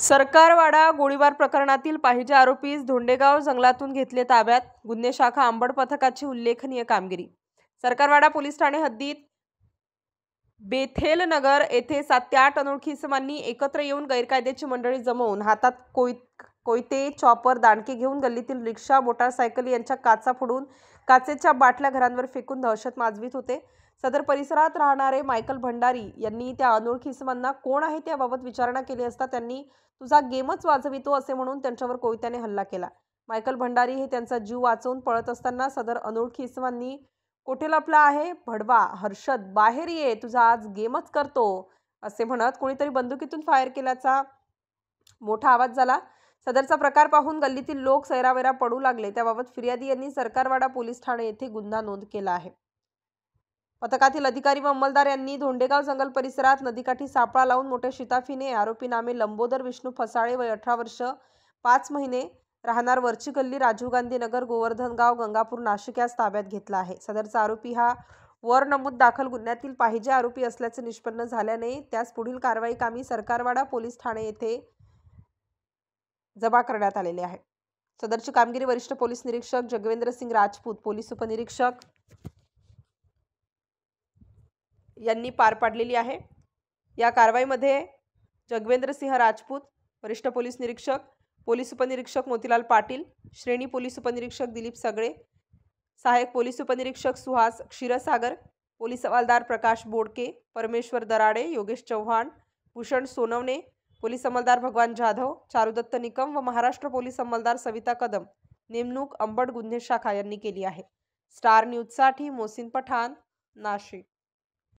सरकारवाडा गोळीबार प्रकरणातील पाहिजे आरोपीस धोंडेगाव जंगलातून घेतले ताब्यात. गुन्हे शाखा अंबड पथकाची उल्लेखनीय कामगिरी. सरकारवाडा पोलीस ठाणे हद्दीत बेथेल नगर येथे 7 ते 8 अनोळखी इसमांनी एकत्र येऊन गैरकायद्याची मंडळी जमवून हातात कोयते, चॉपर, दांडके घेऊन गल्लीतील रिक्षा, मोटारसायकल यांच्या काचा फोडून काचेच्या बाटल्या घरांवर फेकून दहशत माजवित होते. सदर परिसरात राहणारे मायकल भंडारी यांनी त्या अनोळखी इसमांना कोण आहे त्याबाबत विचारणा केली असता त्यांनी तुझा गेमच वाजवितो असे म्हणून त्यांच्यावर कोयत्याने हल्ला केला. मायकल भंडारी हे त्यांचा जीव वाचवून पळत असताना सदर अनोळखी इसमांनी कोठे लपला आहे भडवा, हर्षद बाहेर ये, तुझा आज गेमच करतो असे म्हणत कोणीतरी बंदुकीतून फायर केल्याचा मोठा आवाज झाला. सदरचा प्रकार पाहून गल्लीतील लोक सैरावैरा पडू लागले. त्याबाबत फिर्यादी यांनी सरकारवाडा पोलीस ठाणे येथे गुन्हा नोंद केला आहे. पथकातील अधिकारी व अंमलदार यांनी धोंडेगाव जंगल परिसरात नदीकाठी सापळा लावून मोठ्या शिताफीने आरोपी नामे लंबोदर विष्णू फसाळे, वय 18 वर्ष 5 महिने, राहणार वरची गल्ली, राजीव गांधी नगर, गोवर्धनगाव, गंगापूर, नाशिक यास ताब्यात घेतला आहे. सदरचा आरोपी हा वर नमूद दाखल गुन्ह्यातील पाहिजे आरोपी असल्याचे निष्पन्न झाल्याने त्यास पुढील कारवाई कामी सरकारवाडा पोलीस ठाणे येथे जमा करण्यात आलेले आहे. सदरची कामगिरी वरिष्ठ पोलीस निरीक्षक जगवेंद्र सिंग राजपूत, पोलीस उपनिरीक्षक यांनी पार पाडलेली आहे. या कारवाईमध्ये जगवेंद्र सिंह राजपूत, वरिष्ठ पोलीस निरीक्षक, पोलीस उपनिरीक्षक मोतीलाल पाटील, श्रेणी पोलीस उपनिरीक्षक दिलीप सगळे, सहाय्यक पोलीस उपनिरीक्षक सुहास क्षीरसागर, पोलीस हवालदार प्रकाश बोडके, परमेश्वर दराडे, योगेश चव्हाण, भूषण सोनवणे, पोलीस अंमलदार भगवान जाधव, चारुदत्त निकम व महाराष्ट्र पोलीस अंमलदार सविता कदम नेमणूक अंबड गुन्हे शाखा यांनी केली आहे. स्टार न्यूजसाठी मोहसिन पठाण, नाशिक.